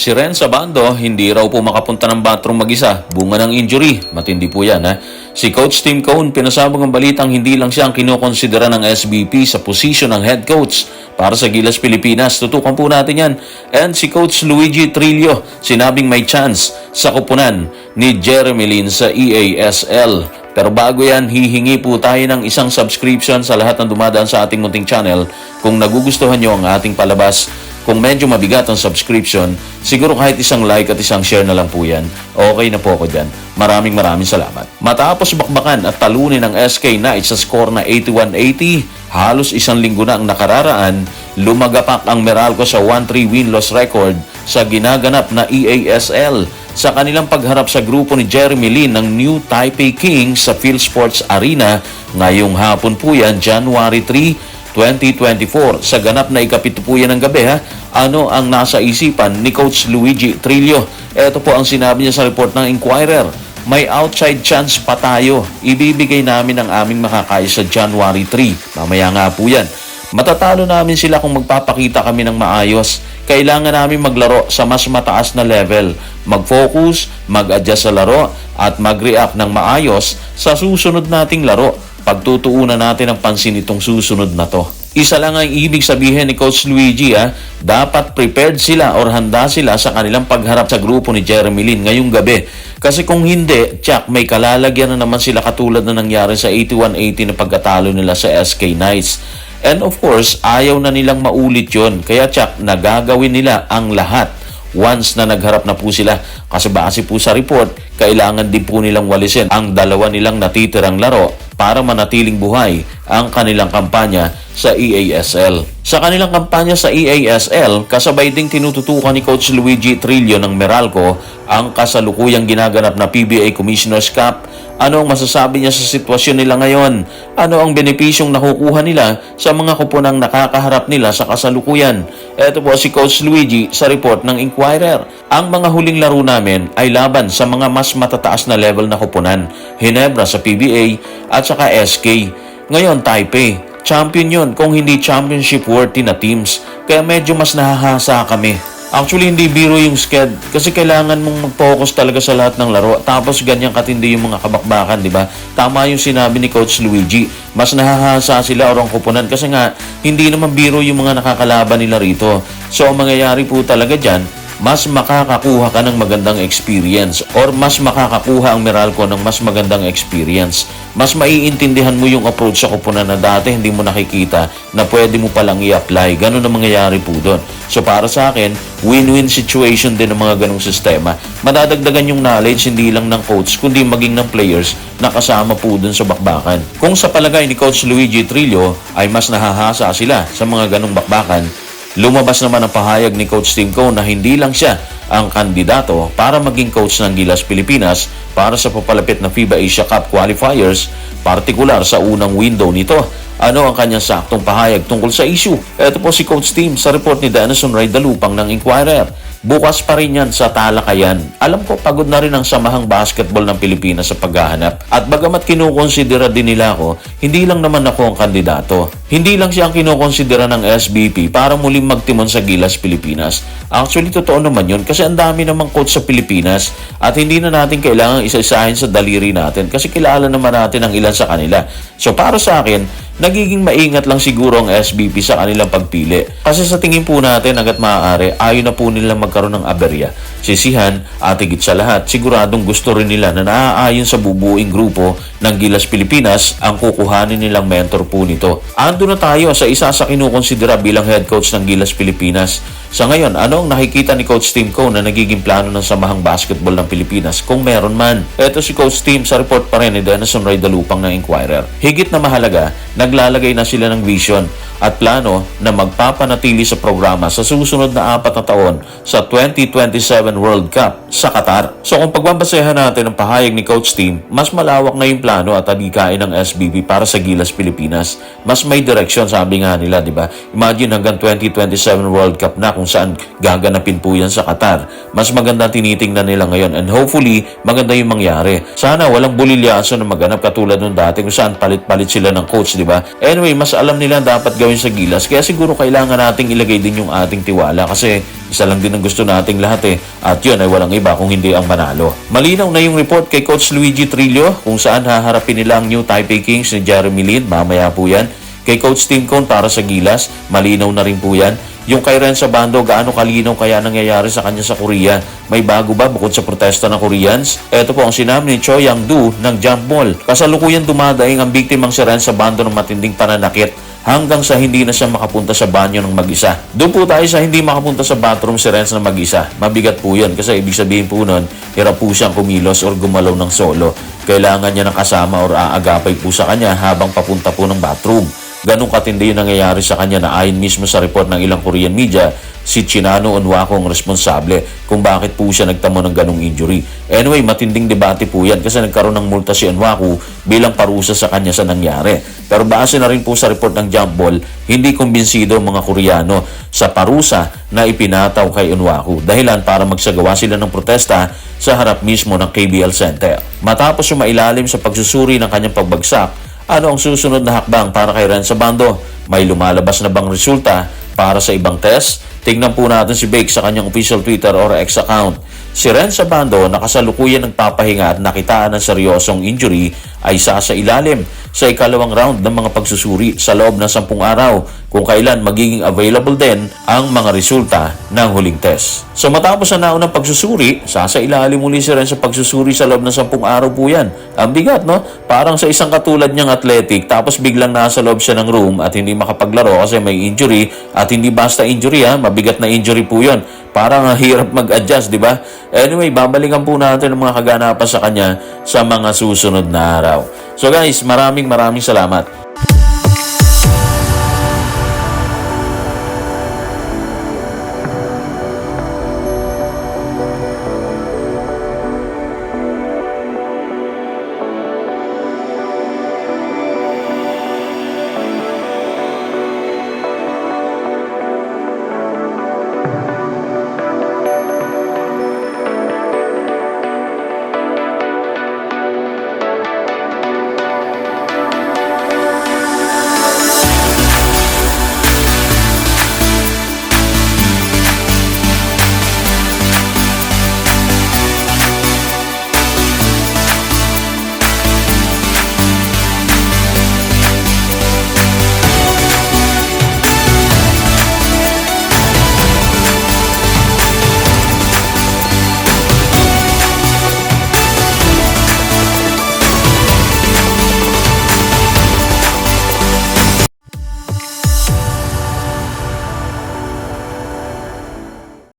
Si Ren Sabando, hindi raw po makapunta ng bathroom mag-isa. Bunga ng injury. Matindi po yan, ha? Si Coach Tim Cone, pinasabog ang balitang hindi lang siya ang kinokonsidera ng SBP sa posisyon ng head coach para sa Gilas Pilipinas. Tutukan po natin yan. And si Coach Luigi Trillo, sinabing may chance sa kupunan ni Jeremy Lin sa EASL. Pero bago yan, hihingi po tayo ng isang subscription sa lahat ng dumadaan sa ating munting channel. Kung nagugustuhan nyo ang ating palabas, kung medyo mabigat ang subscription, siguro kahit isang like at isang share na lang po yan. Okay na po ako dyan. Maraming salamat. Matapos bakbakan at talunin ng SK Knights sa score na 81-80, halos isang linggo na ang nakararaan, lumagapak ang Meralco sa 1-3 win-loss record sa ginaganap na EASL sa kanilang pagharap sa grupo ni Jeremy Lin ng New Taipei Kings sa PhilSports Arena ngayong hapon po yan, January 3, 2024. Sa ganap na ikapito po yan ng gabi, ha? Ano ang nasa isipan ni Coach Luigi Trillo? Ito po ang sinabi niya sa report ng Inquirer. May outside chance pa tayo. Ibibigay namin ang aming makakaya sa January 3. Mamaya nga po yan. Matatalo namin sila kung magpapakita kami ng maayos. Kailangan namin maglaro sa mas mataas na level. Mag-focus, mag-adjust sa laro, at mag-react ng maayos sa susunod nating laro. Pagtutuunan natin ang pansin itong susunod na to. Isa lang ang ibig sabihin ni Coach Luigi, ha? Dapat prepared sila or handa sila sa kanilang pagharap sa grupo ni Jeremy Lin ngayong gabi. Kasi kung hindi, tsak, may kalalagyan na naman sila katulad na nangyari sa 81-80 na pagkatalo nila sa SK Knights. And of course, ayaw na nilang maulit yon. Kaya tsak, nagagawin nila ang lahat once na nagharap na po sila. Kasi base po sa report, kailangan din po nilang walisin ang dalawa nilang natitirang laro para manatiling buhay ang kanilang kampanya sa EASL. Sa kanilang kampanya sa EASL, kasabay ding tinututukan ni Coach Luigi Trillo ng Meralco ang kasalukuyang ginaganap na PBA Commissioner's Cup. Ano ang masasabi niya sa sitwasyon nila ngayon? Ano ang benepisyong nakukuha nila sa mga kuponang nakakaharap nila sa kasalukuyan? Ito po si Coach Luigi sa report ng Inquirer. Ang mga huling laro namin ay laban sa mga mas matataas na level na kuponan. Hinebra sa PBA at saka SK. Ngayon Taipei. Champion yun kung hindi championship worthy na teams. Kaya medyo mas nahahasa kami. Actually, hindi biro yung sked kasi kailangan mong mag-focus talaga sa lahat ng laro. Tapos ganyan katindi yung mga kabakbakan, di ba? Tama yung sinabi ni Coach Luigi. Mas nahahasa sila o ang kupunan kasi nga hindi naman biro yung mga nakakalaban nila rito. So, ang mangyayari po talaga dyan, mas makakakuha ka ng magandang experience or mas makakakuha ang Meralco ng mas magandang experience. Mas maiintindihan mo yung approach sa kupunan na dati hindi mo nakikita na pwede mo palang i-apply. Ganun ang mangyayari po doon. So para sa akin, win-win situation din ang mga ganung sistema. Madadagdagan yung knowledge hindi lang ng coach kundi maging ng players na kasama po doon sa bakbakan. Kung sa palagay ni Coach Luigi Trillo ay mas nahahasa sila sa mga ganung bakbakan, lumabas naman ang pahayag ni Coach Tim Cone na hindi lang siya ang kandidato para maging coach ng Gilas Pilipinas para sa papalapit na FIBA Asia Cup qualifiers, partikular sa unang window nito. Ano ang kanyang saktong pahayag tungkol sa issue? Ito po si Coach Tim sa report ni Denison Ray Dalupang ng Inquirer. Bukas pa rin yan sa talakayan. Alam ko pagod na rin ang samahang basketball ng Pilipinas sa paghahanap. At bagamat kinukonsidera din nila ako, hindi lang naman ako ang kandidato. Hindi lang siya ang kinukonsidera ng SBP para muling magtimon sa Gilas Pilipinas. Actually, totoo naman yun kasi ang dami namang coach sa Pilipinas at hindi na natin kailangang isa-isahin sa daliri natin kasi kilala naman natin ang ilan sa kanila. So para sa akin, nagiging maingat lang siguro ang SBP sa kanilang pagpili. Kasi sa tingin po natin hanggat maaari, ayaw na po nila magkaroon ng aberya. Sisihan at higit sa lahat, siguradong gusto rin nila na naaayon sa bubuing grupo ng Gilas Pilipinas ang kukuhanin nilang mentor po nito. Ando na tayo sa isa sa kinukonsidera bilang head coach ng Gilas Pilipinas. Sa ngayon, ano ang nakikita ni Coach Tim Cone na nagiging plano ng samahang basketball ng Pilipinas kung meron man? Ito si Coach Tim sa report pa rin ni Denison Ray Dalupang ng Inquirer. Higit na mahalaga, naglalagay na sila ng vision at plano na magpapanatili sa programa sa susunod na 4 na taon sa 2027 World Cup sa Qatar. So kung pagbabasehan natin ang pahayag ni Coach Tim, mas malawak na yung plano at adikain ng SBP para sa Gilas Pilipinas. Mas may direksyon, sabi nga nila, di ba? Imagine hanggang 2027 World Cup na kung saan gaganapin po yan sa Qatar. Mas maganda tinitingnan nila ngayon and hopefully maganda yung mangyari. Sana walang bulilyaso na maganap katulad nung dati kung saan palit-palit sila ng coach, di ba? Anyway, mas alam nila dapat gawin sa Gilas kaya siguro kailangan nating ilagay din yung ating tiwala kasi Isa lang din ang gusto nating lahat at yun ay walang iba kung hindi ang manalo. Malinaw na yung report kay Coach Luigi Trillo kung saan haharapin nila ang New Taipei Kings ni Jeremy Lin. Mamaya po yan. Kay Coach Tim Cone para sa Gilas, malinaw na rin po yan. Yung kay Renzo Bando, gaano kalinaw kaya nangyayari sa kanya sa Korea? May bago ba bukod sa protesta ng Koreans? Ito po ang sinabi ni Cho Yang-do ng Jump Ball. Kasalukuyan dumadaing ang biktimang si Renzo Bando ng matinding pananakit hanggang sa hindi na siya makapunta sa banyo ng mag-isa. Doon po tayo sa hindi makapunta sa bathroom si Renz na mag-isa. Mabigat po yun kasi ibig sabihin po nun, hirap po siyang kumilos or gumalaw ng solo. Kailangan niya ng kasama or aagapay po sa kanya habang papunta po ng bathroom. Ganong katindi yung nangyayari sa kanya na ayon mismo sa report ng ilang Korean media, si Chinano Onwako ang responsable kung bakit po siya nagtamo ng ganong injury. Anyway, matinding debate po yan kasi nagkaroon ng multa si Onwako bilang parusa sa kanya sa nangyari. Pero base na rin po sa report ng Jump Ball, hindi kumbinsido ang mga Koreano sa parusa na ipinataw kay Onwako. Dahilan para magsagawa sila ng protesta sa harap mismo ng KBL Center. Matapos yung mailalim sa pagsusuri ng kanyang pagbagsak, ano ang susunod na hakbang para kay Renzo Bando? May lumalabas na bang resulta para sa ibang test? Tingnan po natin si Bake sa kanyang official Twitter or X account. Si Renzo Bando nakasalukuyan ng papahinga at nakitaan ng seryosong injury ay sa ilalim sa ikalawang round ng mga pagsusuri sa loob ng 10 araw kung kailan magiging available din ang mga resulta ng huling test. So matapos na naunang pagsusuri, sa ilalim muli si Renzo sa pagsusuri sa loob ng 10 araw po yan. Ang bigat, no? Parang sa isang katulad niyang athletic tapos biglang nasa loob siya ng room at hindi makapaglaro kasi may injury at hindi basta injury mabigat na injury po yun. Parang hirap mag-adjust, di ba? Anyway, babalikan po natin ang mga kaganapan sa kanya sa mga susunod na araw. So guys, maraming salamat.